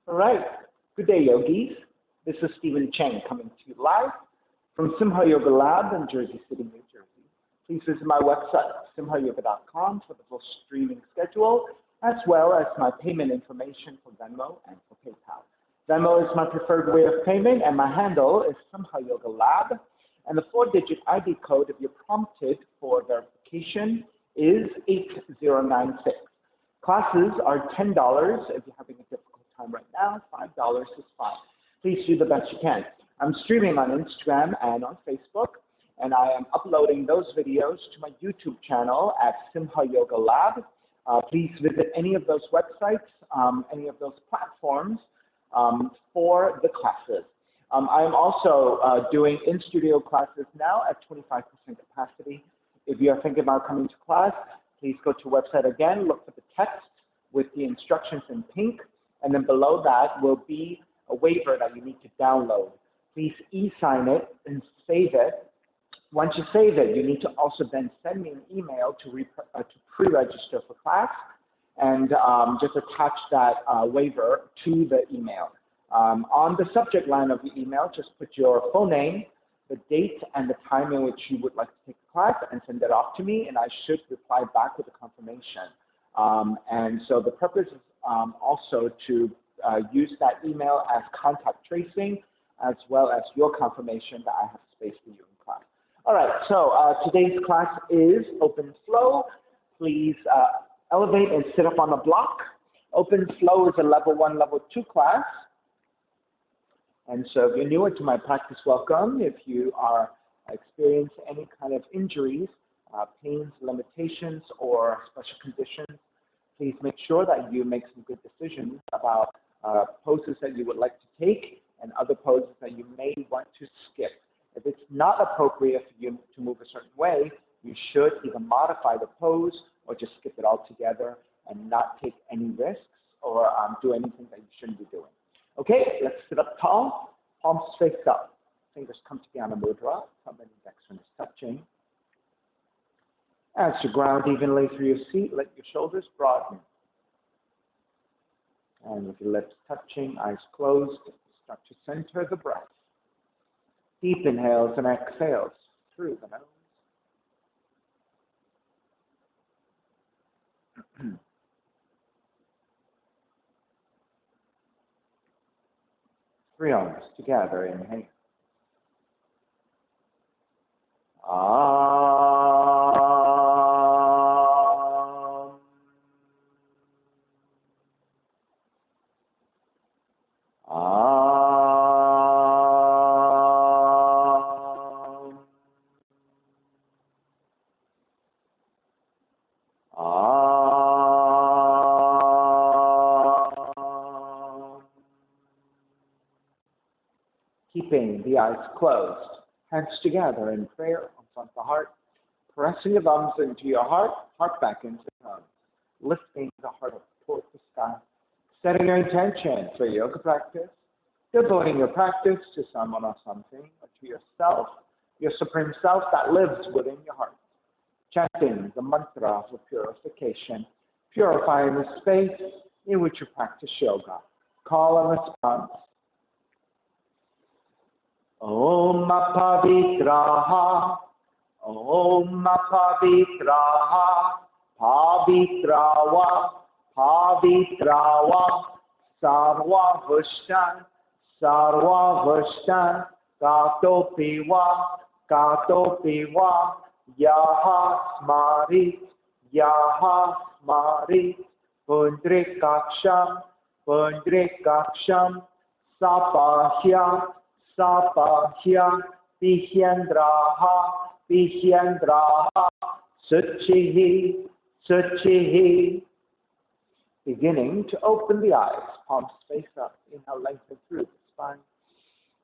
All right. Good day, yogis. This is Stephen Cheng coming to you live from Simha Yoga Lab in Jersey City, New Jersey. Please visit my website, simhayoga.com, for the full streaming schedule, as well as my payment information for Venmo and for PayPal. Venmo is my preferred way of payment, and my handle is Simha Yoga Lab. And the 4-digit ID code, if you're prompted for verification, is 8096. Classes are $10. If you're having a difficult time right now, $5 is fine. Please do the best you can. I'm streaming on Instagram and on Facebook, and I am uploading those videos to my YouTube channel at Simha Yoga Lab. Please visit any of those websites, any of those platforms for the classes. I am also doing in-studio classes now at 25% capacity. If you are thinking about coming to class, please go to the website again, look for the text with the instructions in pink, and then below that will be a waiver that you need to download. Please e-sign it and save it. Once you save it, you need to also then send me an email to pre-register for class, and just attach that waiver to the email. On the subject line of the email, just put your full name, the date, and the time in which you would like to take the class, and send that off to me, and I should reply back with a confirmation. And so the purpose is also to use that email as contact tracing, as well as your confirmation that I have space for you in class. All right, so today's class is Open Flow. Please elevate and sit up on the block. Open Flow is a level 1, level 2 class. And so if you're newer to my practice, welcome. If you are experiencing any kind of injuries, pains, limitations, or special conditions, please make sure that you make some good decisions about poses that you would like to take and other poses that you may want to skip. If it's not appropriate for you to move a certain way, you should either modify the pose or just skip it altogether and not take any risks or do anything that you shouldn't be doing. Okay, let's sit up tall, palms face up, fingers come together, Mudra, thumb and index is touching. As you ground evenly through your seat, let your shoulders broaden. And with your lips touching, eyes closed, start to center the breath. Deep inhales and exhales through the nose. 3 arms together, inhale. Keeping the eyes closed, hands together in prayer in front of the heart, pressing your thumbs into your heart, heart back into the thumbs, lifting the heart up towards the sky, setting your intention for yoga practice, devoting your practice to someone or something, or to yourself, your supreme self that lives within your heart, chanting the mantra for purification, purifying the space in which you practice yoga. Call and response. Om Pavitraha, Om Pavitraha, Pavitrawa, Pavitrawa, Sarva Vushtan, Sarva Vushtan, Kato Piva, Yaha Smarit, Yaha Smarit, Pundrikaksham, Sapahya, Sapahya, Pihendraha, Suchihi, Suchihi. Beginning to open the eyes, palms face up, inhale, lengthen through the spine.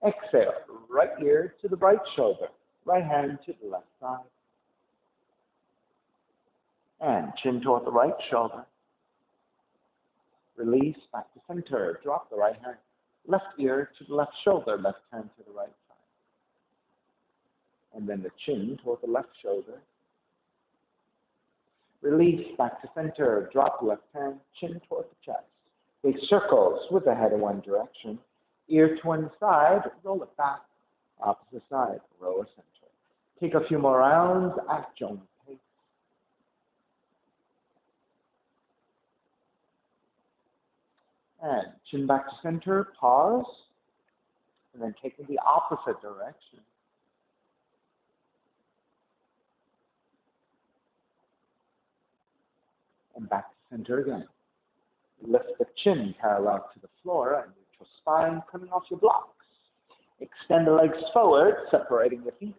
Exhale, right ear to the right shoulder, right hand to the left side. And chin toward the right shoulder. Release back to center, drop the right hand. Left ear to the left shoulder, left hand to the right side. And then the chin toward the left shoulder. Release back to center, drop the left hand, chin toward the chest. Big circles with the head in one direction. Ear to one side, roll it back. Opposite side, roll a center. Take a few more rounds at your own pace. And chin back to center, pause, and then take in the opposite direction. And back to center again. Lift the chin parallel to the floor and neutral spine coming off your blocks. Extend the legs forward, separating the feet.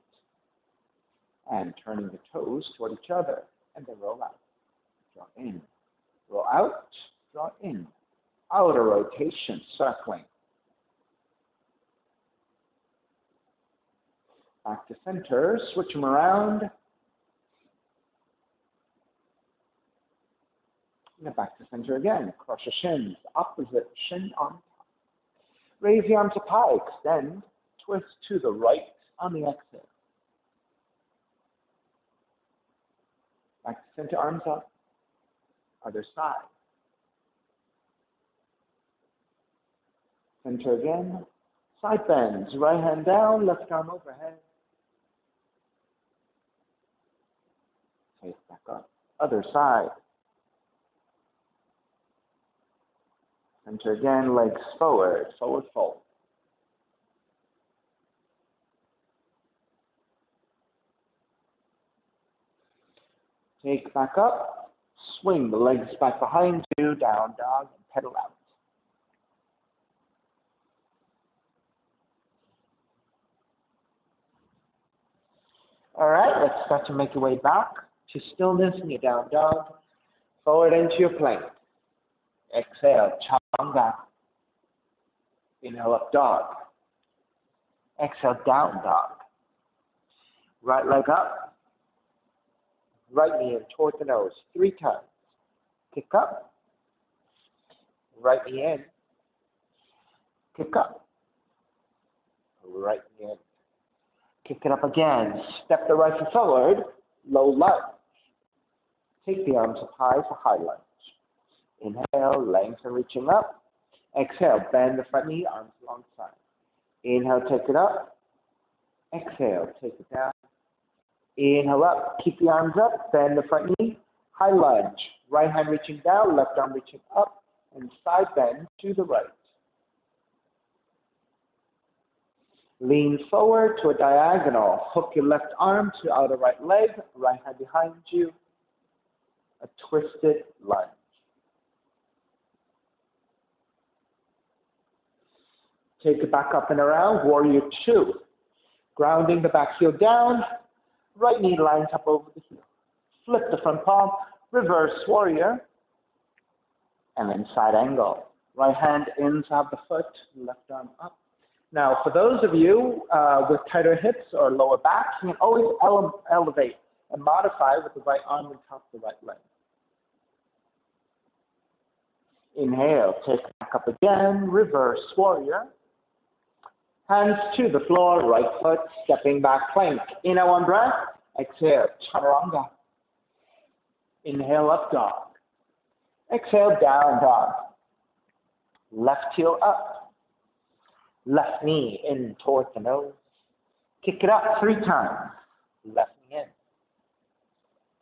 And turning the toes toward each other. And then roll out. Draw in. Roll out. Draw in. Outer rotation, circling. Back to center. Switch them around. And back to center again. Cross your shins. Opposite shin on top. Raise the arms up high. Extend. Twist to the right on the exhale. Back to center, arms up. Other side. Center again. Side bends. Right hand down, left arm overhead. Take back up. Other side. Center again, legs forward, forward fold. Take back up, swing the legs back behind you, down dog, and pedal out. All right, let's start to make your way back to stillness in your down dog, forward into your plank. Exhale, chaturanga. Inhale, up dog. Exhale, down dog. Right leg up. Right knee in toward the nose 3 times. Kick up. Right knee in. Kick up. Right knee in. Kick it up again. Step the right foot forward. Low lunge. Take the arms up high for high lunge. Inhale, lengthen, reaching up. Exhale, bend the front knee, arms alongside. Inhale, take it up. Exhale, take it down. Inhale up, keep the arms up, bend the front knee, high lunge. Right hand reaching down, left arm reaching up, and side bend to the right. Lean forward to a diagonal. Hook your left arm to outer right leg, right hand behind you. A twisted lunge. Take it back up and around, warrior 2. Grounding the back heel down, right knee lines up over the heel. Flip the front palm, reverse warrior, and then side angle. Right hand inside the foot, left arm up. Now, for those of you with tighter hips or lower back, you can always elevate and modify with the right arm on top of the right leg. Inhale, take it back up again, reverse warrior. Hands to the floor, right foot, stepping back plank. Inhale, one breath. Exhale, chaturanga. Inhale, up dog. Exhale, down dog. Left heel up. Left knee in toward the nose. Kick it up 3 times. Left knee in.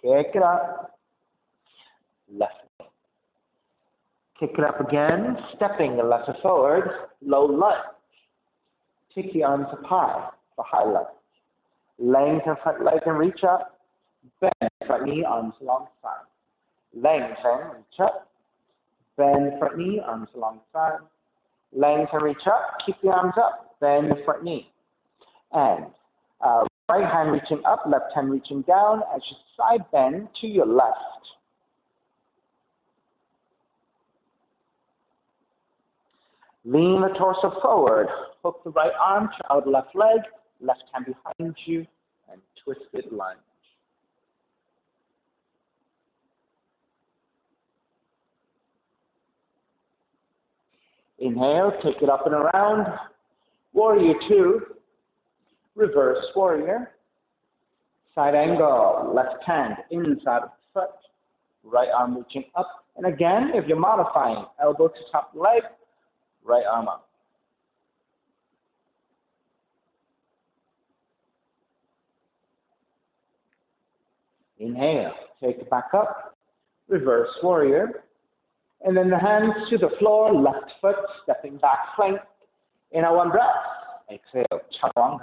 Kick it up. Left knee. Kick it up again, stepping the left foot forward, low lunge. Take the arms up high for high lunge. Lengthen front leg and reach up. Bend front knee, arms alongside. Lengthen, reach up. Bend front knee, arms alongside. Lengthen, reach up. Keep the arms up. Bend the front knee. And right hand reaching up, left hand reaching down as you side bend to your left. Lean the torso forward. Hook the right arm to out left leg, left hand behind you, and twisted lunge. Inhale, take it up and around. Warrior 2, reverse warrior. Side angle, left hand inside of the foot, right arm reaching up. And again, if you're modifying, elbow to top leg, right arm up. Inhale, take it back up, reverse warrior. And then the hands to the floor, left foot, stepping back plank. In a one breath, exhale, chaturanga.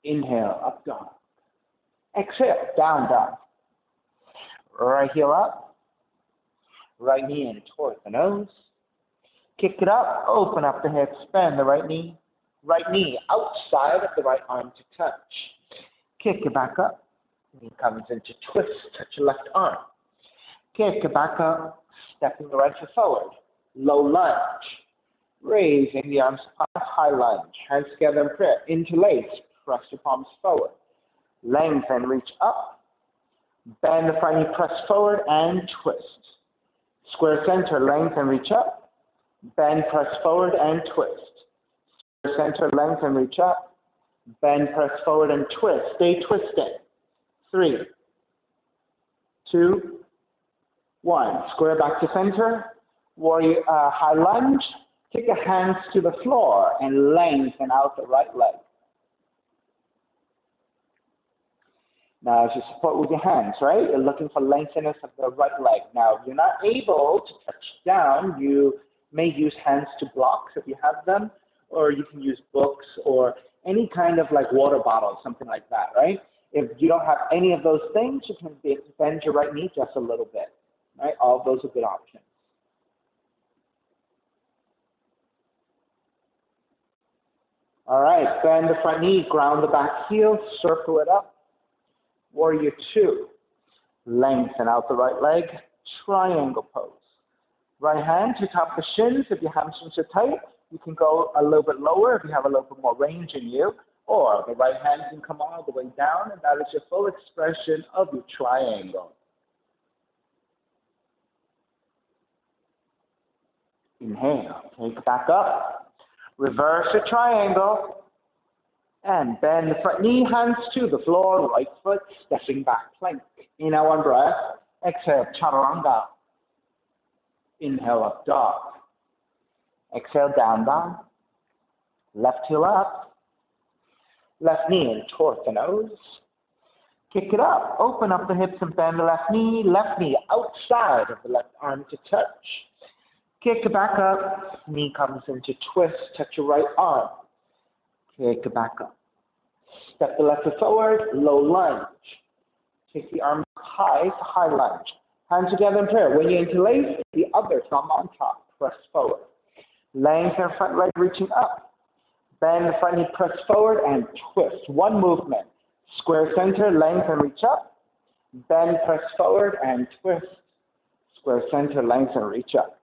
Inhale, up dog. Exhale, down dog. Right heel up, right knee in towards the nose. Kick it up, open up the hips, bend the right knee outside of the right arm to touch. Kick it back up, knee comes into twist, touch your left arm. Kick it back up, stepping the right foot forward, low lunge. Raising the arms up, high lunge, hands together in prayer, interlace, press your palms forward. Lengthen, reach up, bend the front knee, press forward and twist. Square center, lengthen, reach up, bend, press forward and twist. Square center, lengthen, reach up, bend, press forward and twist. Stay twisting. 3, 2, 1. Square back to center, warrior high lunge. Take your hands to the floor and lengthen out the right leg. Now, as you support with your hands, right? You're looking for lengthiness of the right leg. Now, if you're not able to touch down, you may use hands to blocks if you have them, or you can use books or any kind of like water bottle, something like that, right? If you don't have any of those things, you can bend your right knee just a little bit, right? All of those are good options. All right, bend the front knee, ground the back heel, circle it up. Warrior 2. Lengthen out the right leg, triangle pose. Right hand to top the shins. If your hamstrings are tight, you can go a little bit lower if you have a little bit more range in you. Or the right hand can come all the way down, and that is your full expression of your triangle. Inhale, take it back up. Reverse the triangle. And bend the front knee, hands to the floor, right foot, stepping back plank. In a one breath, exhale, chaturanga. Inhale, up dog. Exhale, down dog. Left heel up. Left knee in towards the nose. Kick it up, open up the hips and bend the left knee outside of the left arm to touch. Kick it back up, knee comes into twist, touch your right arm. Kick it back up. Step the left foot forward, low lunge. Take the arm high to high lunge. Hands together in prayer. When you interlace, the other thumb on top. Press forward. Lengthen front leg reaching up. Bend the front knee, press forward and twist. One movement. Square center, lengthen, reach up. Bend, press forward and twist. Square center, lengthen, reach up.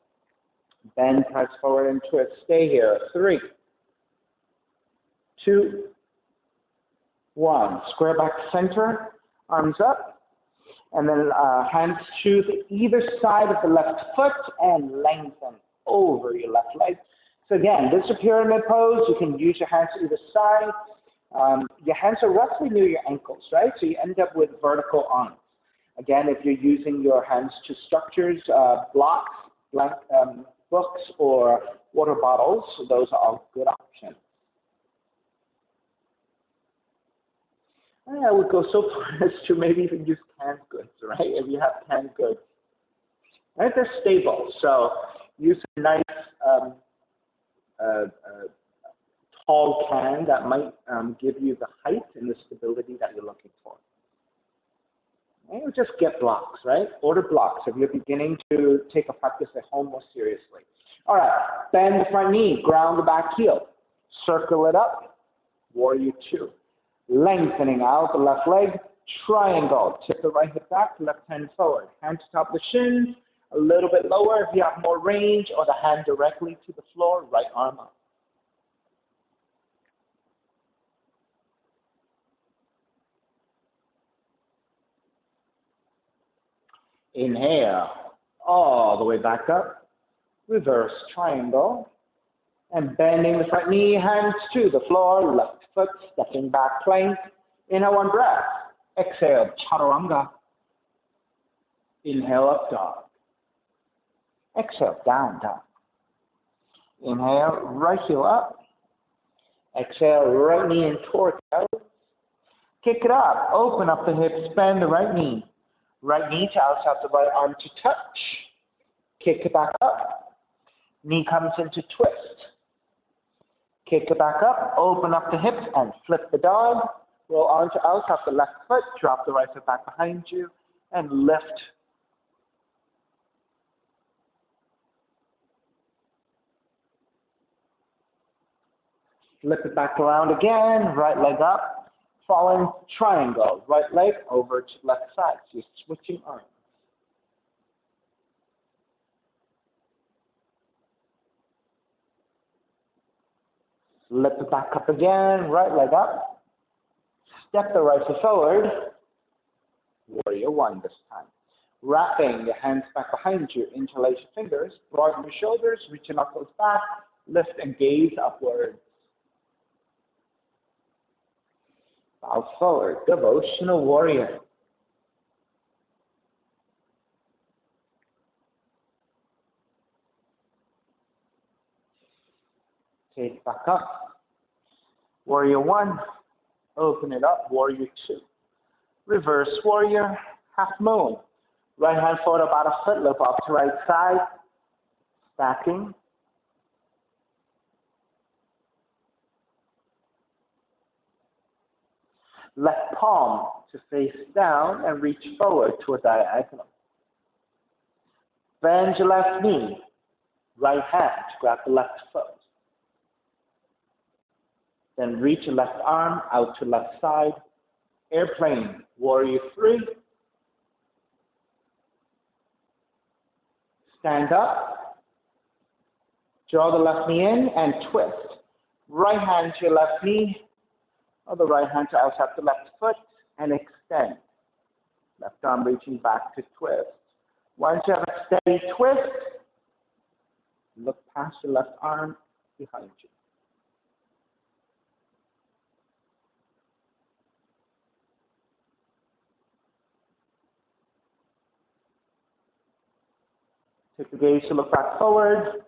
Bend, press forward and twist. Stay here. 3, 2, 1. Square back to center, arms up, and then hands to either side of the left foot and lengthen over your left leg. So again, this is a pyramid pose. You can use your hands to either side. Your hands are roughly near your ankles, right? So you end up with vertical arms. Again, if you're using your hands to structures, blocks, books, or water bottles, those are all good options. I would go so far as to maybe even use canned goods, right? If you have canned goods, right? They're stable, so use a nice tall can that might give you the height and the stability that you're looking for. Right? Or just get blocks, right? Order blocks if you're beginning to take a practice at home more seriously. All right, bend the front knee, ground the back heel, circle it up, warrior 2. Lengthening out the left leg, triangle. Tip the right hip back, left hand forward. Hand to top the shins, a little bit lower if you have more range, or the hand directly to the floor, right arm up. Inhale, all the way back up. Reverse triangle. And bending the front knee, hands to the floor, left foot, stepping back plank. In a one breath. Exhale, chaturanga. Inhale, up dog. Exhale, down dog. Inhale, right heel up. Exhale, right knee in towards out. Kick it up. Open up the hips, bend the right knee. Right knee to outside the right arm to touch. Kick it back up. Knee comes into twist. Kick it back up. Open up the hips and flip the dog. Roll on to outside the left foot. Drop the right foot back behind you and lift. Flip it back around again. Right leg up. Falling triangle. Right leg over to left side. So you're switching arms. Flip it back up again. Right leg up. Step the right foot forward. Warrior one this time. Wrapping the hands back behind you. Interlace your fingers. Broaden your shoulders. Reach your knuckles back. Lift and gaze upwards. Bow forward. Devotional warrior. Take back up. Warrior one. Open it up. Warrior two. Reverse warrior. Half moon. Right hand forward about a foot. Look off to right side. Stacking. Left palm to face down and reach forward to a diagonal. Bend your left knee. Right hand to grab the left foot. Then reach your left arm out to left side. Airplane. Warrior three. Stand up. Draw the left knee in and twist. Right hand to your left knee. Other right hand to outside the left foot and extend. Left arm reaching back to twist. Once you have a steady twist, look past your left arm behind you. Take the gaze to look back forward.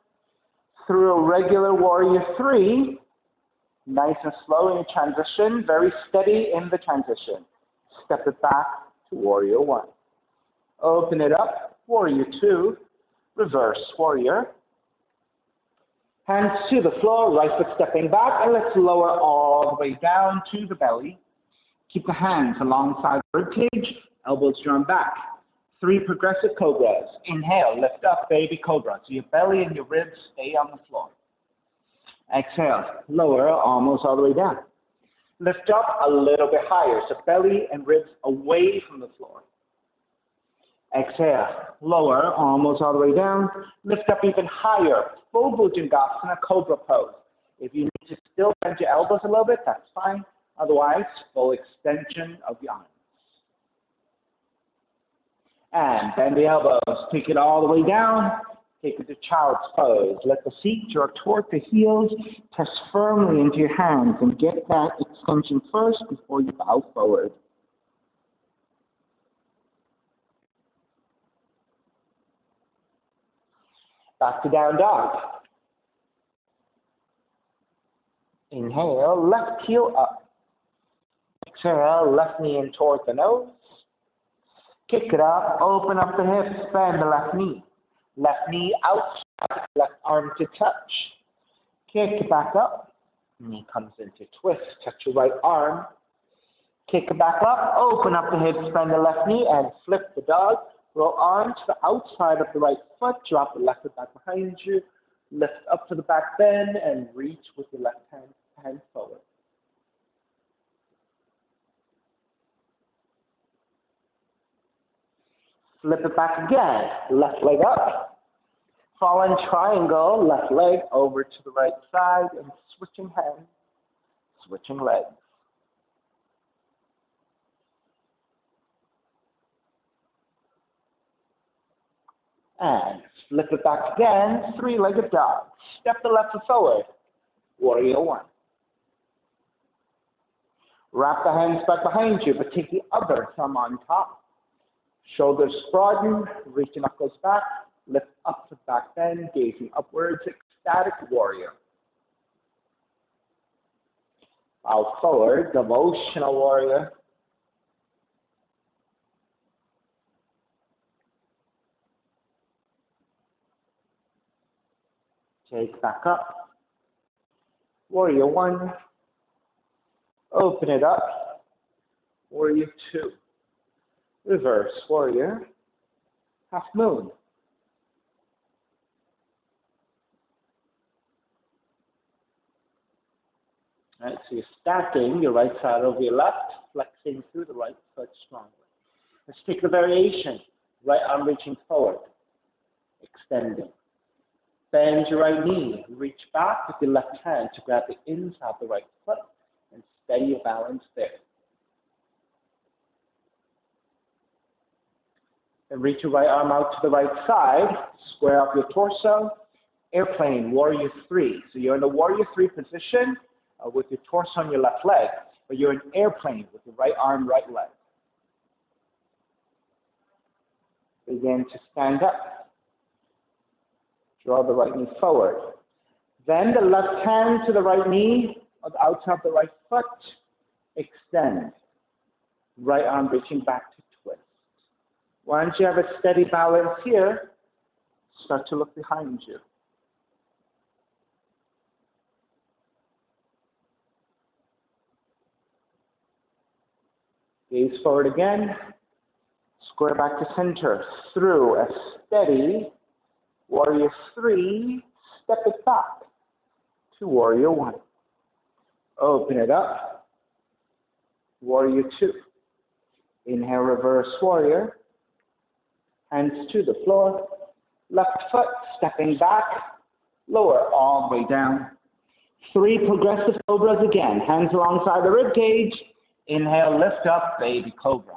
Through a regular warrior three. Nice and slow in your transition, very steady in the transition. Step it back to warrior one. Open it up, warrior two, reverse warrior. Hands to the floor, right foot stepping back, and let's lower all the way down to the belly. Keep the hands alongside the ribcage, elbows drawn back. 3 progressive cobras. Inhale, lift up, baby cobra. So your belly and your ribs stay on the floor. Exhale, lower almost all the way down. Lift up a little bit higher, so belly and ribs away from the floor. Exhale, lower almost all the way down. Lift up even higher, full Bhujangasana, Cobra pose. If you need to still bend your elbows a little bit, that's fine. Otherwise, full extension of the arms. And bend the elbows, take it all the way down. Take it to child's pose. Let the feet draw toward the heels. Press firmly into your hands and get that extension first before you bow forward. Back to down dog. Inhale, left heel up. Exhale, left knee in toward the nose. Kick it up, open up the hips, bend the left knee. Left knee outside, left arm to touch. Kick it back up. Knee comes into twist. Touch your right arm. Kick it back up. Open up the hips, bend the left knee, and flip the dog. Roll on to the outside of the right foot. Drop the left foot back behind you. Lift up to the back bend and reach with your left hand forward. Flip it back again. Left leg up. Fallen triangle. Left leg over to the right side and switching hands, switching legs. And flip it back again. 3-legged dog. Step the left foot forward. Warrior one. Wrap the hands back behind you, but take the other thumb on top. Shoulders broaden, reach the knuckles back, lift up to back bend, gazing upwards, ecstatic warrior. Bow forward, devotional warrior. Take back up. Warrior one. Open it up. Warrior two. Reverse warrior. Half moon. All right, so you're stacking your right side over your left, flexing through the right foot strongly. Let's take the variation. Right arm reaching forward, extending. Bend your right knee, reach back with your left hand to grab the inside of the right foot and steady your balance there. Then reach your right arm out to the right side, square up your torso, airplane, warrior three. So you're in the warrior three position with your torso on your left leg, but you're in airplane with your right arm, right leg. Begin to stand up. Draw the right knee forward. Then the left hand to the right knee, or the outside of the right foot, extend. Right arm reaching back to twist. Once you have a steady balance here, start to look behind you. Gaze forward again. Square back to center. Through a steady warrior three, step it back to warrior one. Open it up. Warrior two. Inhale, reverse warrior. Hands to the floor. Left foot stepping back. Lower all the way down. Three progressive cobras again. Hands alongside the rib cage. Inhale, lift up, baby cobra.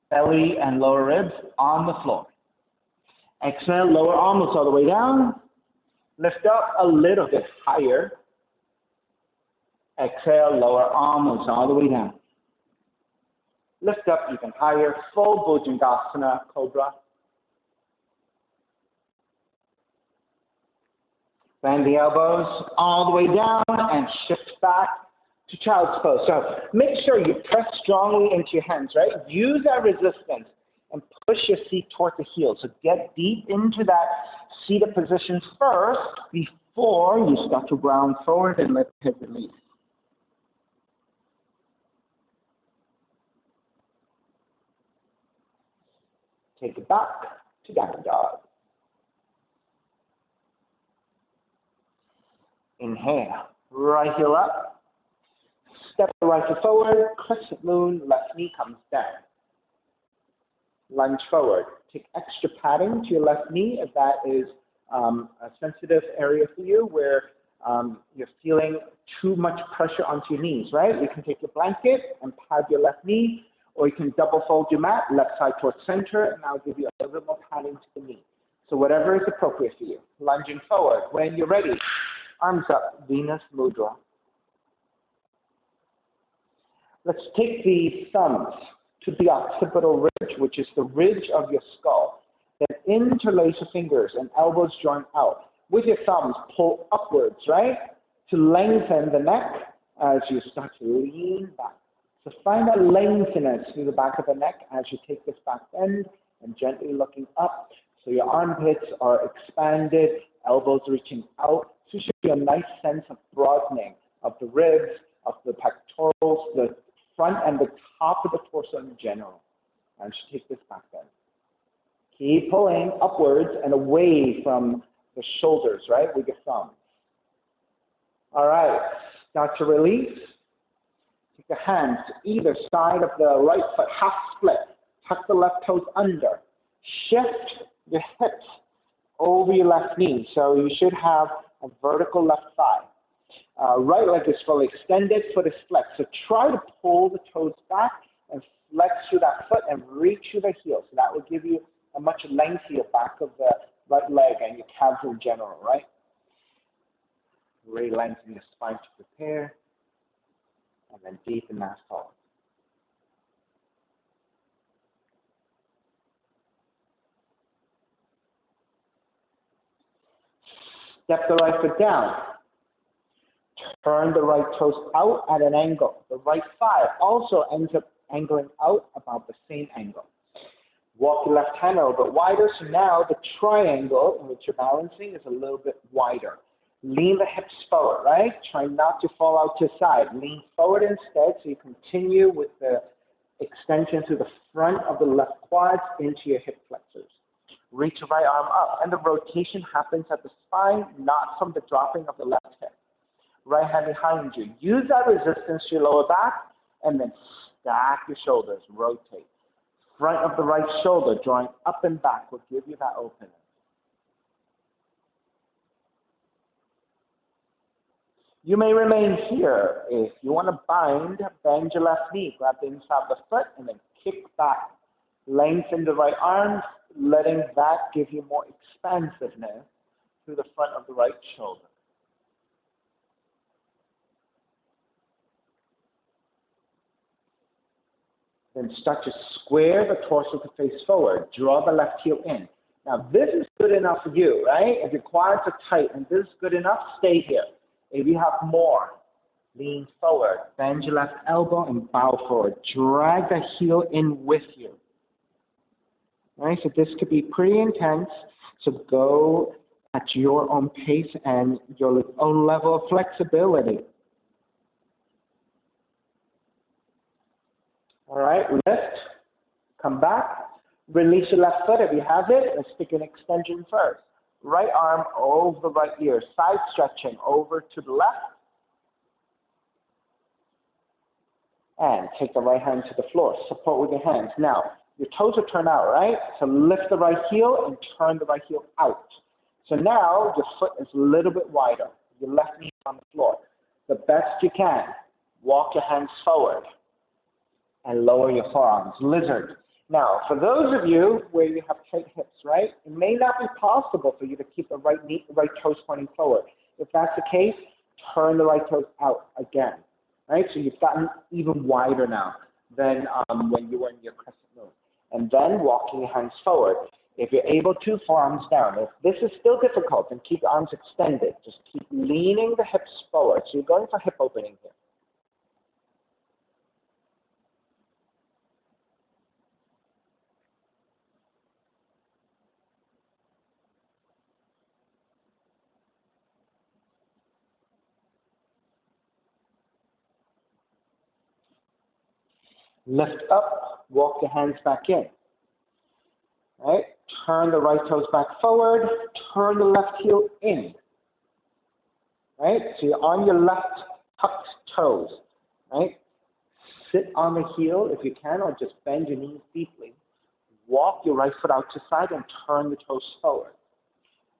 Belly and lower ribs on the floor. Exhale, lower almost all the way down. Lift up a little bit higher. Exhale, lower almost all the way down. Lift up even higher, full Bhujangasana, cobra. Bend the elbows all the way down and shift back to child's pose. So make sure you press strongly into your hands, right? Use that resistance and push your seat toward the heel. So get deep into that seated position first before you start to round forward and let hip release. Take it back to down dog. Inhale, right heel up. Step the right foot forward, crescent moon, left knee comes down. Lunge forward. Take extra padding to your left knee if that is a sensitive area for you where you're feeling too much pressure onto your knees, right? You can take your blanket and pad your left knee, or you can double fold your mat, left side towards center, and I'll give you a little bit more padding to the knee. So whatever is appropriate for you. Lunging forward. When you're ready, arms up, Venus Mudra. Let's take the thumbs to the occipital ridge, which is the ridge of your skull. Then interlace your fingers and elbows join out. With your thumbs, pull upwards, right? To lengthen the neck as you start to lean back. So find that lengthiness through the back of the neck as you take this back bend and gently looking up. So your armpits are expanded, elbows reaching out. So you should get a nice sense of broadening of the ribs, of the pectorals, the front and the top of the torso in general. And you take this back bend. Keep pulling upwards and away from the shoulders, right, with your thumbs. All right, start to release. Take your hands to either side of the right foot, half split. Tuck the left toes under. Shift your hips over your left knee. So you should have a vertical left thigh. Right leg is fully extended, foot is flexed. So try to pull the toes back and flex through that foot and reach through the heel. So that will give you a much lengthier back of the right leg and your calves in general, right? Really lengthen your spine to prepare. And then deepen that forward. Step the right foot down. Turn the right toes out at an angle. The right thigh also ends up angling out about the same angle. Walk your left hand a little bit wider, so now the triangle in which you're balancing is a little bit wider. Lean the hips forward, right? Try not to fall out to the side. Lean forward instead, so you continue with the extension to the front of the left quads into your hip flexors. Reach your right arm up, and the rotation happens at the spine, not from the dropping of the left hip. Right hand behind you. Use that resistance to your lower back, and then stack your shoulders, rotate. Front of the right shoulder, drawing up and back, will give you that opening. You may remain here. If you want to bend your left knee, grab the inside of the foot, and then kick back. Lengthen the right arm, letting that give you more expansiveness through the front of the right shoulder. Then start to square the torso to face forward. Draw the left heel in. Now, this is good enough for you, right? If your quads are tight and this is good enough, stay here. If you have more, lean forward. Bend your left elbow and bow forward. Drag the heel in with you. All right, so this could be pretty intense. So go at your own pace and your own level of flexibility. All right, lift, come back, release your left foot if you have it. Let's take an extension first. Right arm over the right ear, side stretching over to the left. And take the right hand to the floor, support with your hands. Now, your toes are turned out, right? So lift the right heel and turn the right heel out. So now your foot is a little bit wider. Your left knee on the floor. The best you can, walk your hands forward and lower your forearms, lizard. Now, for those of you where you have tight hips, right, it may not be possible for you to keep the right toes pointing forward. If that's the case, turn the right toes out again, right? So you've gotten even wider now than when you were in your crescent moon. And then walking your hands forward. If you're able to, forearms down. If this is still difficult, then keep your arms extended. Just keep leaning the hips forward. So you're going for hip opening here. Lift up, walk your hands back in. Right? Turn the right toes back forward, turn the left heel in. Right? So you're on your left tucked toes. Right? Sit on the heel if you can, or just bend your knees deeply. Walk your right foot out to side and turn the toes forward.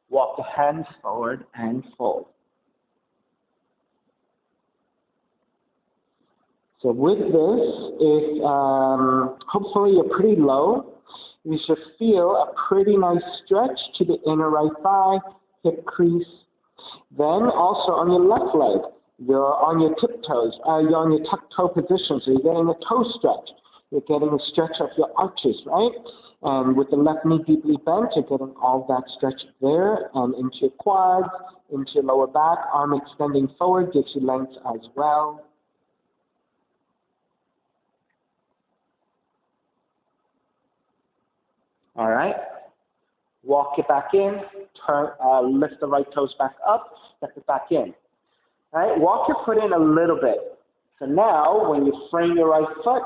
Walk the hands forward and fold. So with this, if hopefully you're pretty low, you should feel a pretty nice stretch to the inner right thigh, hip crease. Then also on your left leg, you're on your tiptoes, you're on your tuck toe position, so you're getting a toe stretch. You're getting a stretch of your arches, right? And with the left knee deeply bent, you're getting all that stretch there and into your quads, into your lower back, arm extending forward, gives you length as well. All right, walk it back in, turn, lift the right toes back up, step it back in. All right, walk your foot in a little bit. So now, when you frame your right foot,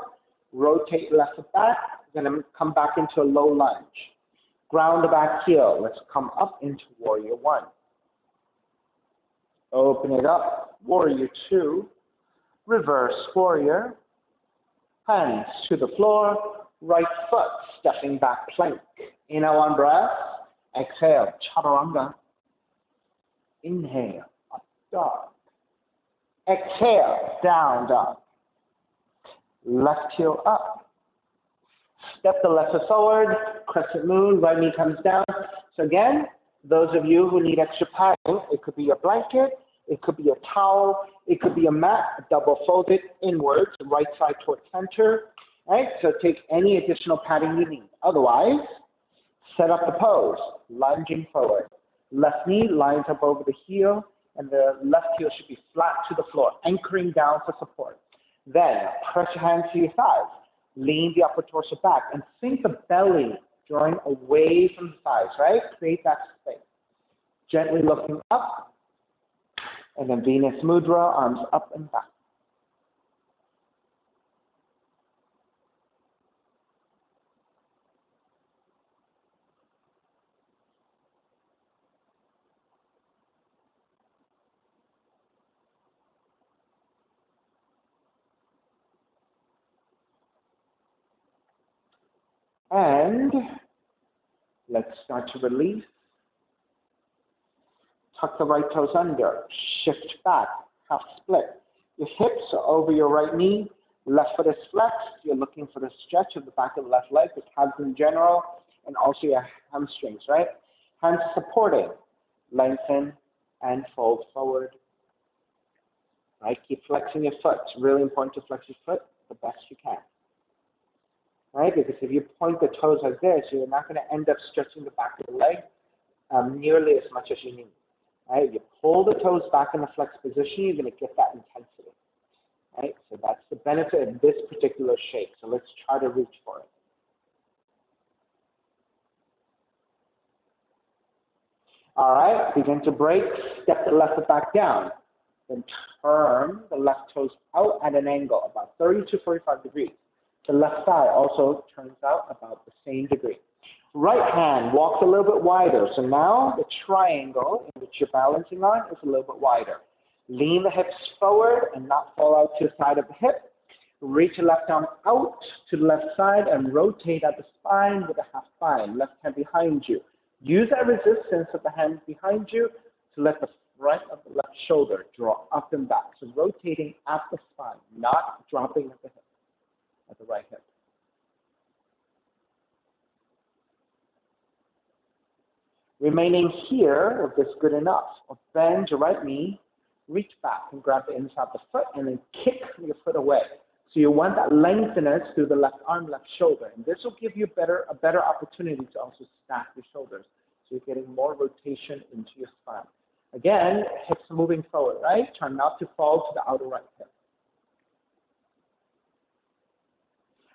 rotate your left foot back, you're going to come back into a low lunge. Ground the back heel. Let's come up into Warrior One. Open it up, Warrior Two, Reverse Warrior, hands to the floor, right foot stepping back plank. Inhale, one breath. Exhale, chaturanga. Inhale, up dog. Exhale, down dog. Left heel up. Step the left foot forward, crescent moon, right knee comes down. So again, those of you who need extra padding, it could be a blanket, it could be a towel, it could be a mat, double folded inwards, right side towards center. Right? So take any additional padding you need. Otherwise, set up the pose, lunging forward. Left knee lines up over the heel, and the left heel should be flat to the floor, anchoring down for support. Then press your hands to your thighs. Lean the upper torso back and sink the belly drawing away from the thighs, right? Create that space. Gently looking up, and then Venus Mudra, arms up and back. And let's start to release. Tuck the right toes under, shift back, half split. Your hips are over your right knee, left foot is flexed. You're looking for the stretch of the back of the left leg, the calves in general, and also your hamstrings, right? Hands supporting, lengthen and fold forward. Right? Keep flexing your foot. It's really important to flex your foot the best you can. Right? Because if you point the toes like this, you're not going to end up stretching the back of the leg nearly as much as you need. Right? If you pull the toes back in a flexed position, you're going to get that intensity. Right? So that's the benefit of this particular shape. So let's try to reach for it. All right, begin to break, step the left foot back down. Then turn the left toes out at an angle, about 30 to 45 degrees. The left thigh also turns out about the same degree. Right hand walks a little bit wider. So now the triangle in which you're balancing on is a little bit wider. Lean the hips forward and not fall out to the side of the hip. Reach your left arm out to the left side and rotate at the spine with a half bind. Left hand behind you. Use that resistance of the hand behind you to let the front of the left shoulder draw up and back. So rotating at the spine, not dropping at the hip, at the right hip. Remaining here, if this is good enough, or bend your right knee, reach back and grab the inside of the foot and then kick your foot away. So you want that lengthiness through the left arm, left shoulder. And this will give you a better opportunity to also stack your shoulders. So you're getting more rotation into your spine. Again, hips are moving forward, right? Try not to fall to the outer right hip.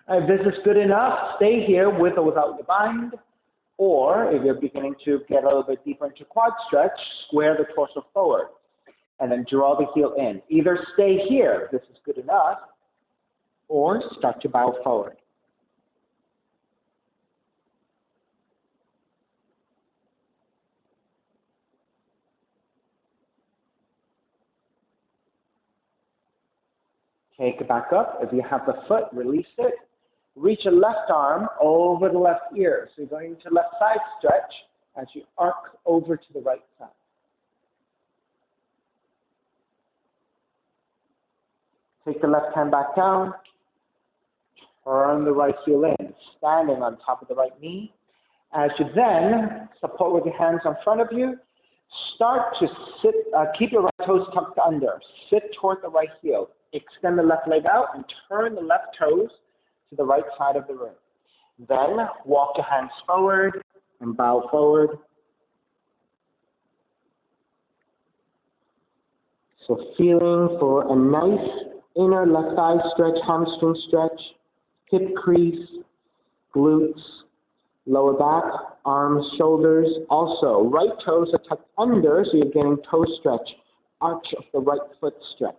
If this is good enough, stay here with or without your bind. Or if you're beginning to get a little bit deeper into quad stretch, square the torso forward and then draw the heel in. Either stay here, this is good enough, or start to bow forward. Take it back up. If you have the foot, release it. Reach your left arm over the left ear. So you're going to left side stretch as you arc over to the right side. Take the left hand back down. Turn the right heel in, standing on top of the right knee. As you then support with your hands in front of you, start to sit, keep your right toes tucked under. Sit toward the right heel. Extend the left leg out and turn the left toes to the right side of the room. Then walk your hands forward and bow forward. So feeling for a nice inner left thigh stretch, hamstring stretch, hip crease, glutes, lower back, arms, shoulders. Also, right toes are tucked under, so you're getting toe stretch, arch of the right foot stretch.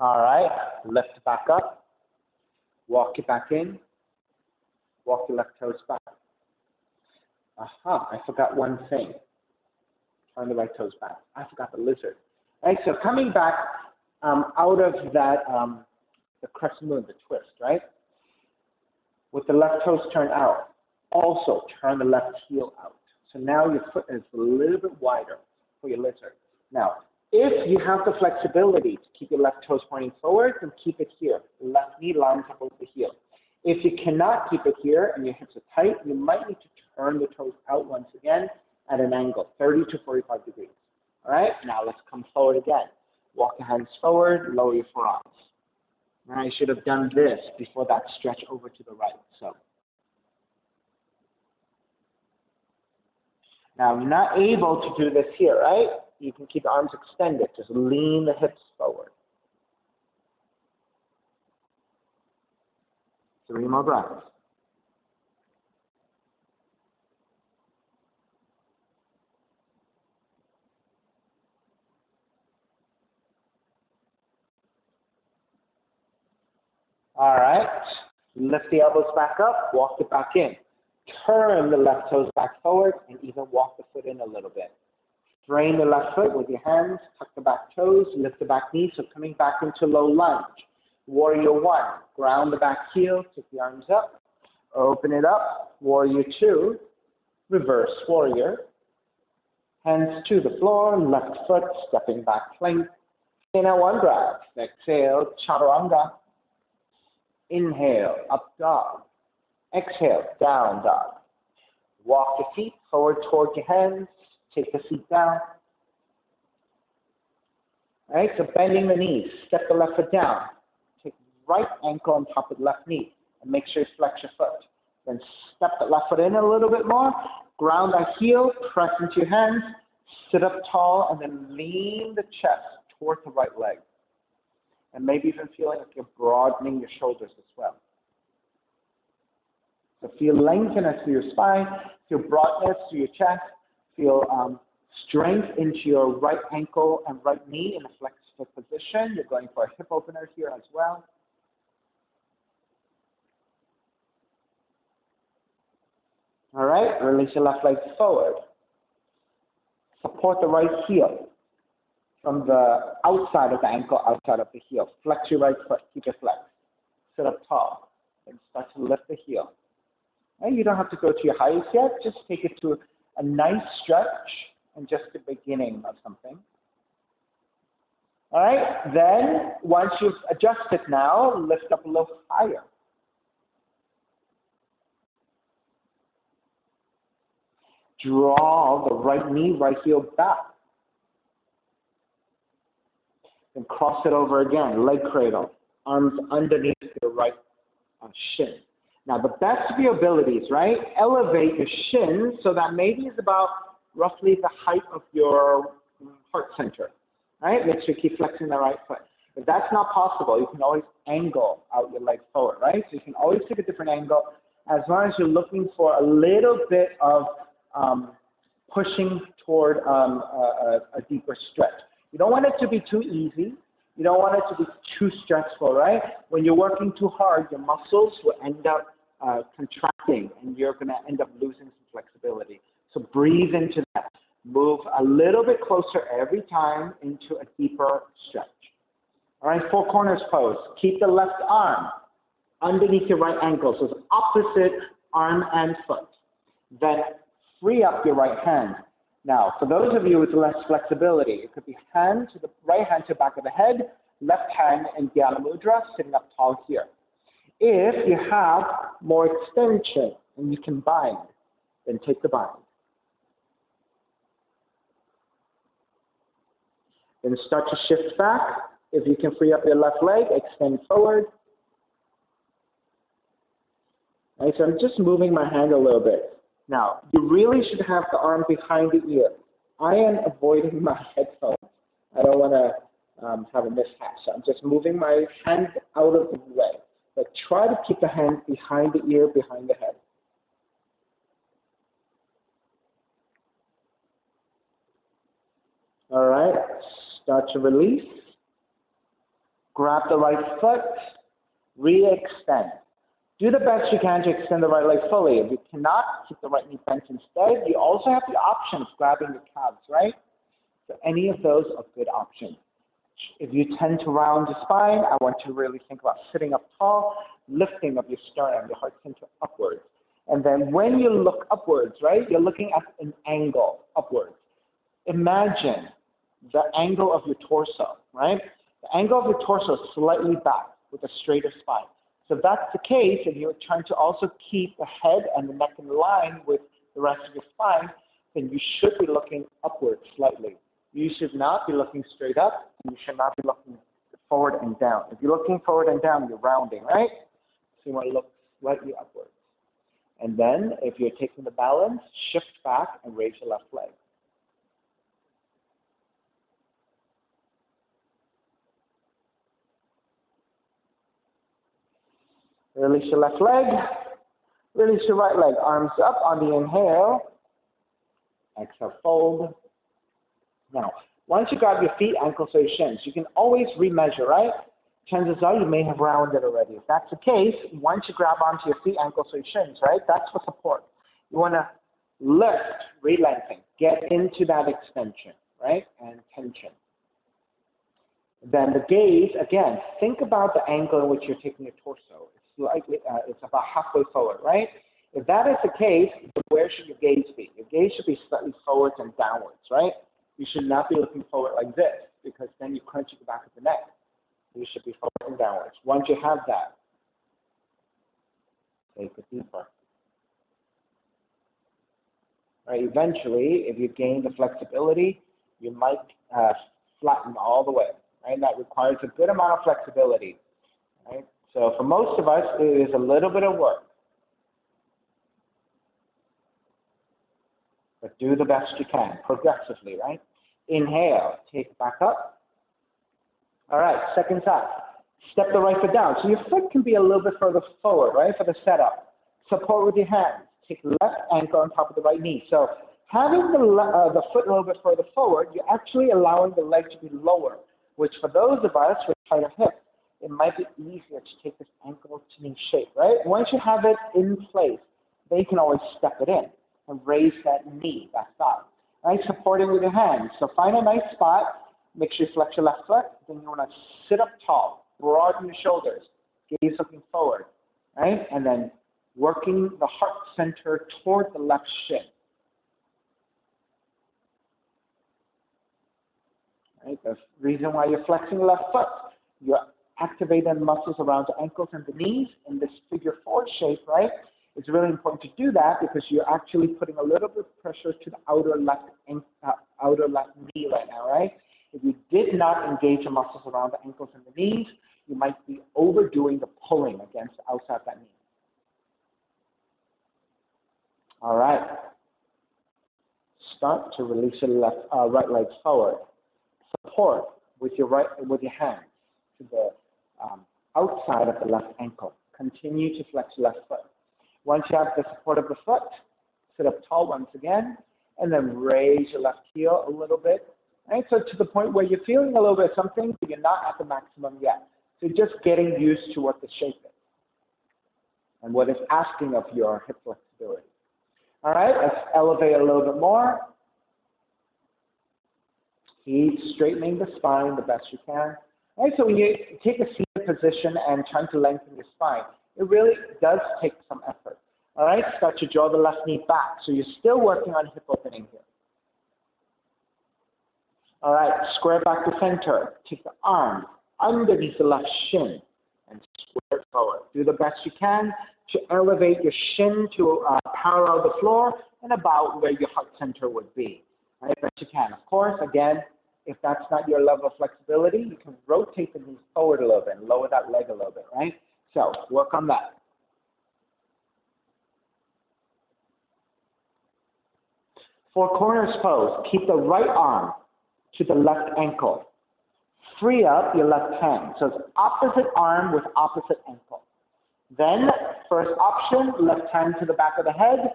All right, lift back up, walk it back in, walk your left toes back. Aha, I forgot one thing. Turn the right toes back. I forgot the lizard. Right, so coming back out of that, the crescent moon, the twist, right? With the left toes turned out, also turn the left heel out. So now your foot is a little bit wider for your lizard. Now, if you have the flexibility to keep your left toes pointing forward, then keep it here. The left knee lines up over the heel. If you cannot keep it here and your hips are tight, you might need to turn the toes out once again at an angle, 30 to 45 degrees. All right, now let's come forward again. Walk your hands forward, lower your forearms. Now I should have done this before that stretch over to the right. So now I'm not able to do this here, right? You can keep the arms extended. Just lean the hips forward. 3 more breaths. All right, lift the elbows back up, walk it back in. Turn the left toes back forward and even walk the foot in a little bit. Frame the left foot with your hands, tuck the back toes, lift the back knee, so coming back into low lunge. Warrior 1, ground the back heel, take the arms up, open it up. Warrior 2, reverse warrior. Hands to the floor, left foot, stepping back plank. Inhale, 1 breath. Exhale, chaturanga. Inhale, up dog. Exhale, down dog. Walk your feet forward toward your hands. Take the feet down. All right, so bending the knees. Step the left foot down. Take right ankle on top of the left knee and make sure you flex your foot. Then step the left foot in a little bit more. Ground that heel, press into your hands. Sit up tall and then lean the chest toward the right leg. And maybe even feeling like you're broadening your shoulders as well. So feel lengthness through your spine, feel broadness through your chest, feel strength into your right ankle and right knee in a flexed foot position. You're going for a hip opener here as well. All right, release your left leg forward. Support the right heel from the outside of the ankle, outside of the heel. Flex your right foot, keep it flexed. Sit up tall, and start to lift the heel. And you don't have to go to your highest yet, just take it to a nice stretch and just the beginning of something. All right, then once you've adjusted now, lift up a little higher. Draw the right knee, right heel back. Then cross it over again, leg cradle, arms underneath your right shin. Now, the best of your abilities, right? Elevate your shin so that maybe it's about roughly the height of your heart center, right? Make sure you keep flexing the right foot. If that's not possible, you can always angle out your leg forward, right? So you can always take a different angle as long as you're looking for a little bit of pushing toward a deeper stretch. You don't want it to be too easy. You don't want it to be too stressful, right? When you're working too hard, your muscles will end up contracting, and you're going to end up losing some flexibility. So breathe into that. Move a little bit closer every time into a deeper stretch. All right, 4 corners pose. Keep the left arm underneath your right ankle, so it's opposite arm and foot. Then free up your right hand. Now, for those of you with less flexibility, it could be hand to the right hand to the back of the head, left hand in Dhyana Mudra, sitting up tall here. If you have more extension and you can bind, then take the bind. Then start to shift back. If you can free up your left leg, extend forward. Right, so I'm just moving my hand a little bit. Now, you really should have the arm behind the ear. I am avoiding my headphones. I don't want to have a mishap, so I'm just moving my hand out of the way. But try to keep the hand behind the ear, behind the head. All right, start to release. Grab the right foot, re-extend. Do the best you can to extend the right leg fully. If you cannot, keep the right knee bent instead. You also have the option of grabbing the calves, right? So any of those are good options. If you tend to round the spine, I want you to really think about sitting up tall, lifting of your sternum, your heart center upwards. And then when you look upwards, right, you're looking at an angle upwards. Imagine the angle of your torso, right? The angle of your torso is slightly back with a straighter spine. So if that's the case, and you're trying to also keep the head and the neck in line with the rest of your spine, then you should be looking upwards slightly. You should not be looking straight up, and you should not be looking forward and down. If you're looking forward and down, you're rounding, right? So you want to look slightly upwards. And then, if you're taking the balance, shift back and raise your left leg. Release your left leg. Release your right leg. Arms up on the inhale. Exhale, fold. Now, once you grab your feet, ankles, or your shins, you can always remeasure, right? Chances are you may have rounded already. If that's the case, once you grab onto your feet, ankles, or your shins, right, that's for support. You want to lift, re-lengthen, get into that extension, right, and tension. Then the gaze, again, think about the angle in which you're taking your torso. It's slightly, it's about halfway forward, right? If that is the case, where should your gaze be? Your gaze should be slightly forwards and downwards, right? You should not be looking forward like this, because then you crunch at the back of the neck. You should be forward and downwards. Once you have that, take a deep breath. Right, eventually, if you gain the flexibility, you might flatten all the way. Right? That requires a good amount of flexibility. Right? So for most of us, it is a little bit of work. But do the best you can, progressively, right? Inhale, take it back up. All right, second side. Step the right foot down. So your foot can be a little bit further forward, right, for the setup. Support with your hands. Take the left ankle on top of the right knee. So having the foot a little bit further forward, you're actually allowing the leg to be lower, which for those of us with tighter hips, it might be easier to take this ankle to knee shape, right? Once you have it in place, then you can always step it in and raise that knee, that thigh, right? Supporting with your hands. So find a nice spot. Make sure you flex your left foot. Then you want to sit up tall, broaden your shoulders, gaze looking forward, right? And then working the heart center toward the left shin. Right? The reason why you're flexing the left foot, you're activating the muscles around the ankles and the knees in this figure four shape, right? It's really important to do that because you're actually putting a little bit of pressure to the outer left knee right now, right? If you did not engage the muscles around the ankles and the knees, you might be overdoing the pulling against the outside of that knee. All right. Start to release your right leg forward. Support with your hands to the outside of the left ankle. Continue to flex your left foot. Once you have the support of the foot, sit up tall once again, and then raise your left heel a little bit. Right? So to the point where you're feeling a little bit of something, but you're not at the maximum yet. So just getting used to what the shape is and what it's asking of your hip flexibility. All right, let's elevate a little bit more. Keep straightening the spine the best you can. All right, so when you take a seated position and trying to lengthen your spine, it really does take some effort. All right, start to draw the left knee back. So you're still working on hip opening here. All right, square back to center. Take the arm underneath the left shin and square it forward. Do the best you can to elevate your shin to parallel the floor and about where your heart center would be. Right, best you can. Of course, again, if that's not your level of flexibility, you can rotate the knees forward a little bit and lower that leg a little bit, right? So work on that. Four corners pose. Keep the right arm to the left ankle. Free up your left hand. So it's opposite arm with opposite ankle. Then, first option, left hand to the back of the head,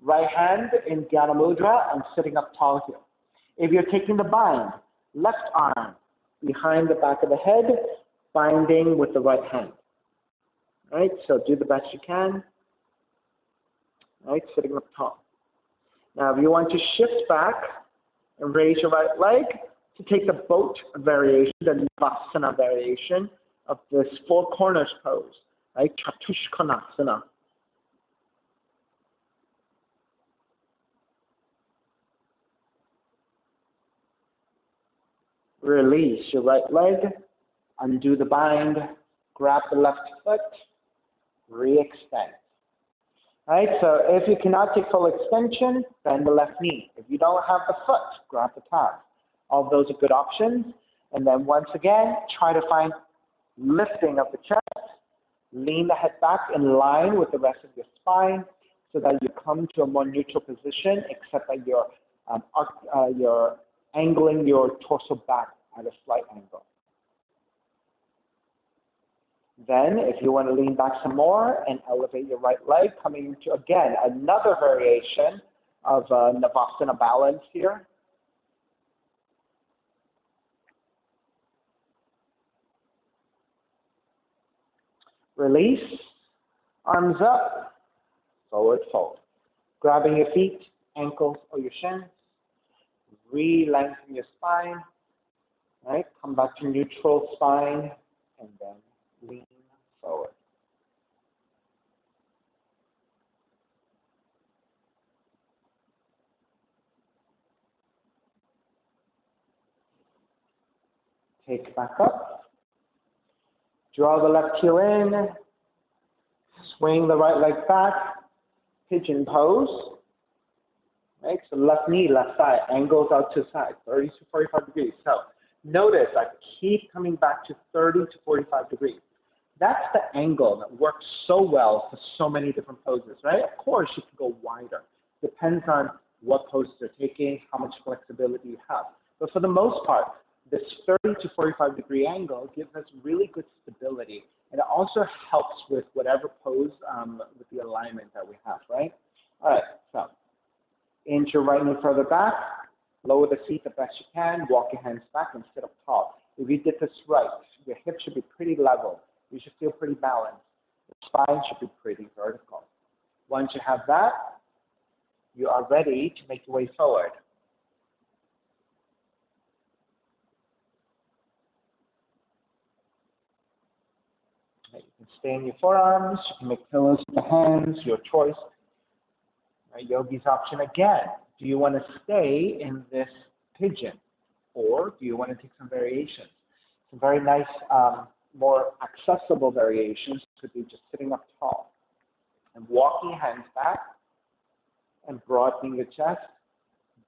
right hand in Dhyana Mudra and sitting up tall here. If you're taking the bind, left arm behind the back of the head, binding with the right hand. All right, so do the best you can. All right, sitting up tall. Now, if you want to shift back and raise your right leg to take the boat variation, the Navasana variation of this four corners pose, right? Chatushkonasana. Release your right leg, undo the bind, grab the left foot, re-extend. All right, so if you cannot take full extension, bend the left knee. If you don't have the foot, grab the calf. All of those are good options. And then once again, try to find lifting of the chest. Lean the head back in line with the rest of your spine so that you come to a more neutral position, except that you're angling your torso back at a slight angle. Then, if you want to lean back some more and elevate your right leg, coming to, again, another variation of Navasana balance here. Release, arms up, forward fold. Grabbing your feet, ankles, or your shins. Re-lengthen your spine. Right? Come back to neutral spine, and then lean forward. Take back up. Draw the left heel in. Swing the right leg back. Pigeon pose. Right? So left knee, left side, angles out to side, 30 to 45 degrees. So notice I keep coming back to 30 to 45 degrees. That's the angle that works so well for so many different poses, right? Of course, you can go wider. Depends on what poses you're taking, how much flexibility you have. But for the most part, this 30 to 45 degree angle gives us really good stability. And it also helps with whatever pose with the alignment that we have, right? All right, so inch your right knee further back, lower the seat the best you can, walk your hands back and sit up tall. If you did this right, your hips should be pretty level. You should feel pretty balanced. The spine should be pretty vertical. Once you have that, you are ready to make your way forward. You can stay in your forearms, you can make pillows with the hands, your choice. Yogi's option again. Do you want to stay in this pigeon, or do you want to take some variations? Some very nice, more accessible variations could be just sitting up tall and walking your hands back and broadening your chest,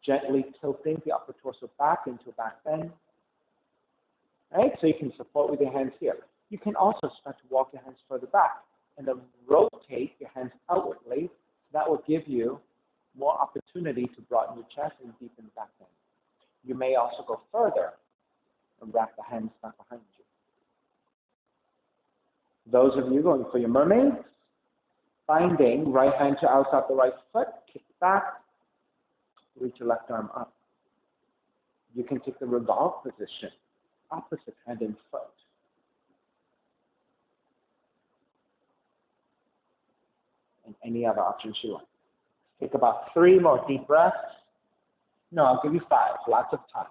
gently tilting the upper torso back into a back bend. Right? So you can support with your hands here. You can also start to walk your hands further back and then rotate your hands outwardly. That will give you more opportunity to broaden your chest and deepen the back bend. You may also go further and wrap the hands back behind you. Those of you going for your mermaid, finding right hand to outside the right foot, kick back, reach your left arm up. You can take the revolve position, opposite hand and foot. And any other options you like. Take about 3 more deep breaths. No, I'll give you 5, lots of time.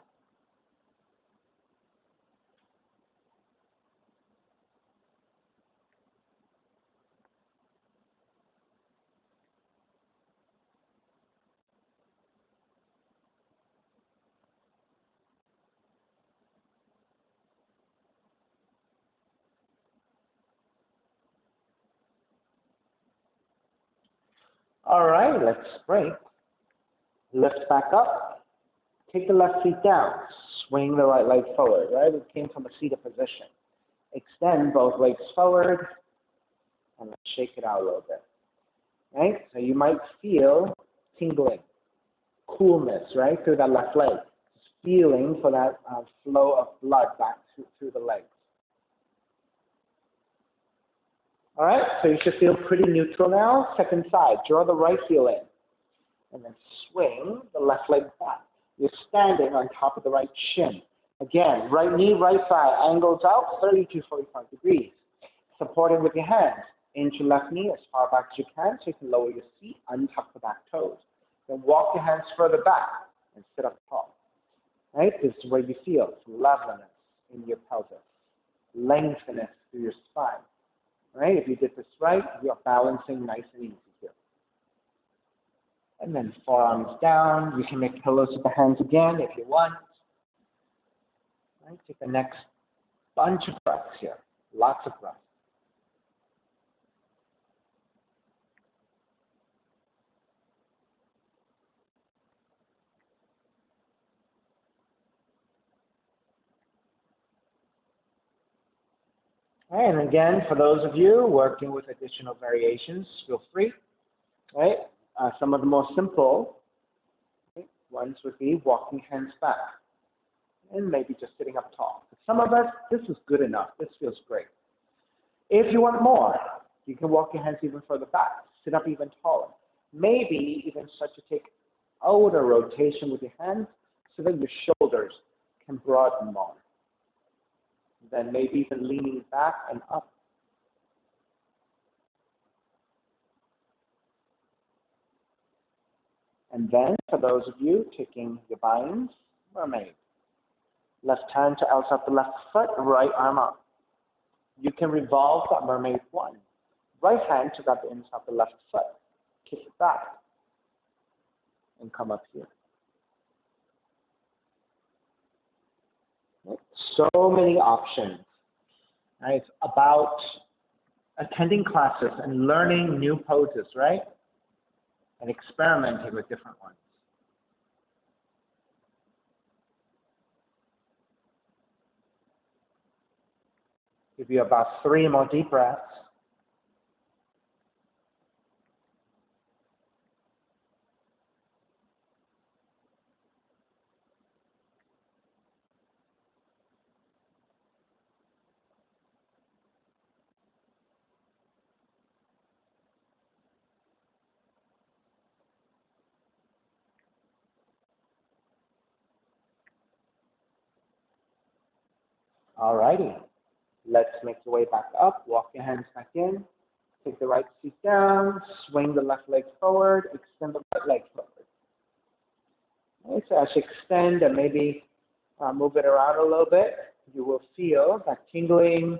All right, let's break. Lift back up. Take the left feet down. Swing the right leg forward, right? We came from a seated position. Extend both legs forward and let's shake it out a little bit, right? So you might feel tingling, coolness, right, through that left leg. Just feeling for that flow of blood back through the legs. All right, so you should feel pretty neutral now. Second side, draw the right heel in and then swing the left leg back. You're standing on top of the right shin. Again, right knee, right side, angles out 30 to 45 degrees. Supporting with your hands. Inch your left knee as far back as you can so you can lower your seat, untuck the back toes. Then walk your hands further back and sit up tall. Right? This is where you feel levelness in your pelvis, lengthiness through your spine. Right? If you did this right, you're balancing nice and easy here. And then forearms down. You can make pillows with the hands again if you want. Right? Take the next bunch of breaths here. Lots of breaths. And again, for those of you working with additional variations, feel free. Right? Some of the most simple ones would be walking hands back and maybe just sitting up tall. For some of us, this is good enough. This feels great. If you want more, you can walk your hands even further back, sit up even taller. Maybe even start to take outer rotation with your hands so that your shoulders can broaden more. Then maybe even leaning back and up. And then for those of you taking your binds, Mermaid. Left hand to outside the left foot, right arm up. You can revolve that Mermaid one. Right hand to grab the inside of the left foot. Kick it back. And come up here. So many options. Right? It's about attending classes and learning new poses, right? And experimenting with different ones. Give you about 3 more deep breaths. All righty. Let's make your way back up. Walk your hands back in. Take the right feet down. Swing the left leg forward. Extend the right leg forward. Okay, so as you extend and maybe move it around a little bit, you will feel that tingling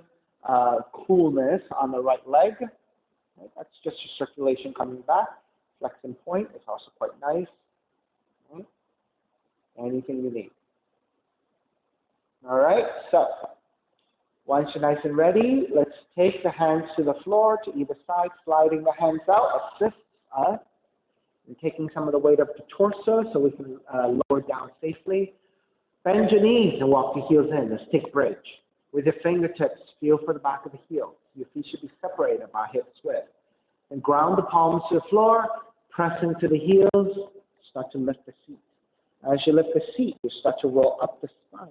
coolness on the right leg. Right? That's just your circulation coming back. Flexing point is also quite nice. Right? Anything you need. All right, so once you're nice and ready, let's take the hands to the floor to either side, sliding the hands out, assists us in taking some of the weight up the torso so we can lower down safely. Bend your knees and walk your heels in. Let's take bridge. With your fingertips, feel for the back of the heel. Your feet should be separated by hips width. And ground the palms to the floor, press into the heels, start to lift the seat. As you lift the seat, you start to roll up the spine,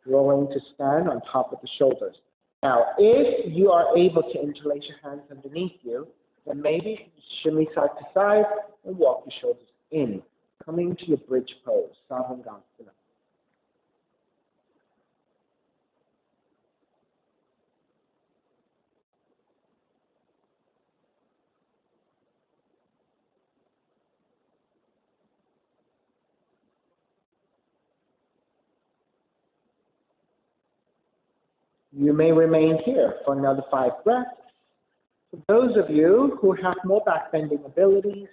rolling to stand on top of the shoulders. Now, if you are able to interlace your hands underneath you, then maybe shimmy side to side and walk your shoulders in, coming to your bridge pose, Savasana. You may remain here for another 5 breaths. For those of you who have more back bending abilities,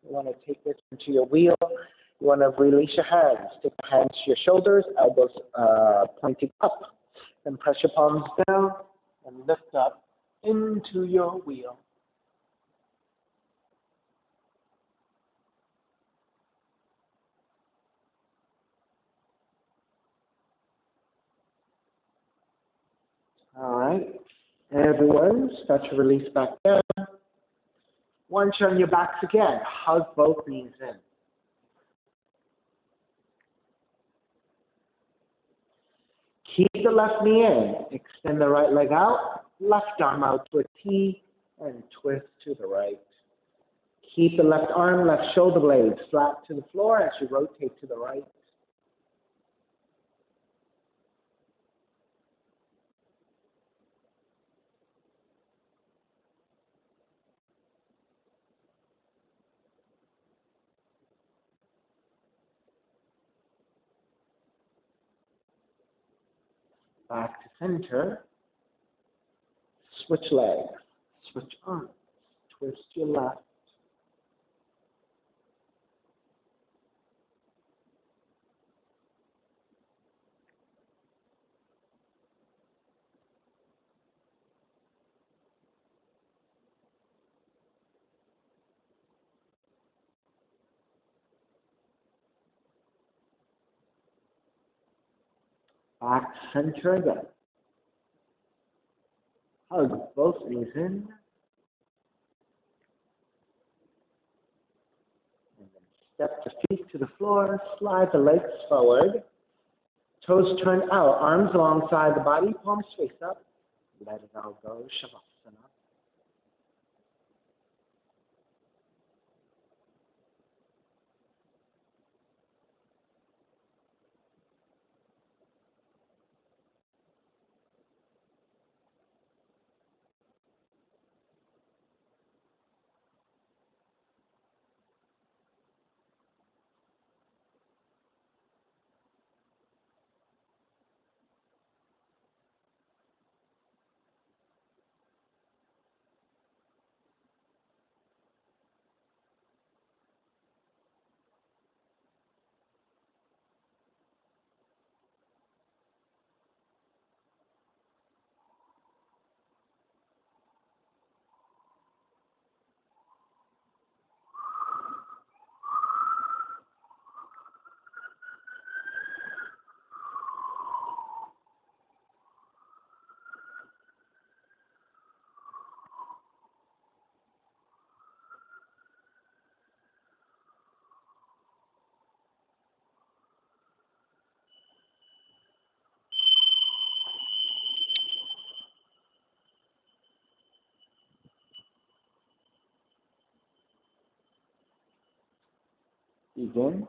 you want to take this into your wheel. You want to release your hands. Take your hands to your shoulders, elbows pointing up. Then press your palms down and lift up into your wheel. All right. Everyone, start to release back down. Once you're on your backs again, hug both knees in. Keep the left knee in. Extend the right leg out. Left arm out to a T and twist to the right. Keep the left arm, left shoulder blades flat to the floor as you rotate to the right. Back to center. Switch legs. Switch arms. Twist your left. Back to center again. Hug both knees in. And then step the feet to the floor. Slide the legs forward. Toes turn out. Arms alongside the body. Palms face up. Let it all go. Shavasana. Begin.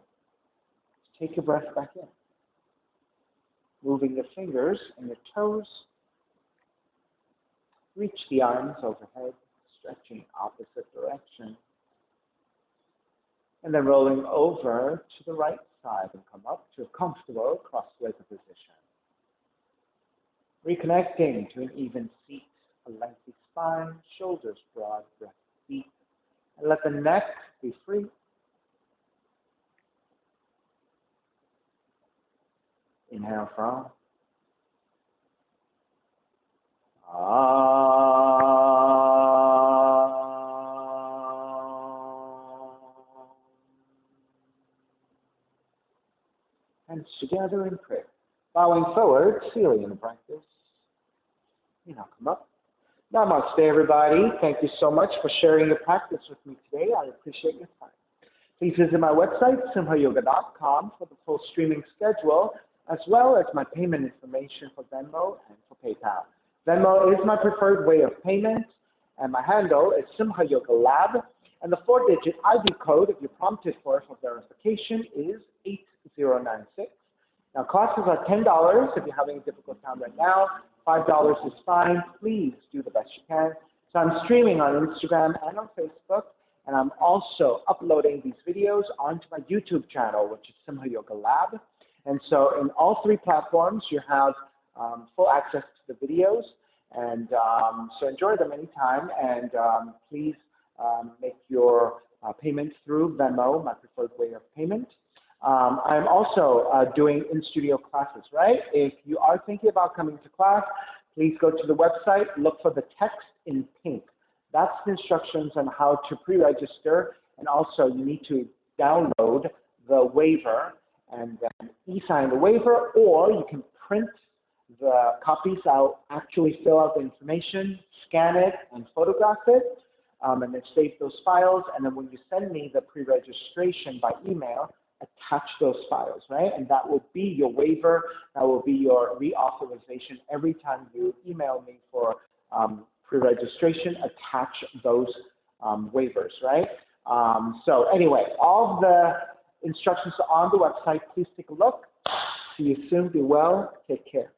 Take your breath back in. Moving the fingers and your toes. Reach the arms overhead, stretching opposite direction. And then rolling over to the right side and come up to a comfortable cross-legged position. Reconnecting to an even seat, a lengthy spine, shoulders broad, breath deep. And let the neck be free. Inhale from. Hands together in prayer. Bowing forward, sealing in the practice. Now come up. Namaste, everybody. Thank you so much for sharing your practice with me today. I appreciate your time. Please visit my website, simhayoga.com, for the full streaming schedule, as well as my payment information for Venmo and for PayPal. Venmo is my preferred way of payment, and my handle is Simha Yoga Lab, and the 4-digit ID code, if you're prompted for verification, is 8096. Now, classes are $10 if you're having a difficult time right now. $5 is fine. Please do the best you can. So I'm streaming on Instagram and on Facebook, and I'm also uploading these videos onto my YouTube channel, which is Simha Yoga Lab. And so in all 3 platforms, you have full access to the videos. And so enjoy them anytime. And please make your payment through Venmo, my preferred way of payment. I'm also doing in-studio classes, right? If you are thinking about coming to class, please go to the website, look for the text in pink. That's the instructions on how to pre-register. And also, you need to download the waiver and then e-sign the waiver, or you can print the copies out, actually fill out the information, scan it, and photograph it, and then save those files. And then when you send me the pre-registration by email, attach those files, right? And that will be your waiver. That will be your reauthorization. Every time you email me for pre-registration, attach those waivers, right? So anyway, all the instructions are on the website. Please take a look. See you soon. Be well. Take care.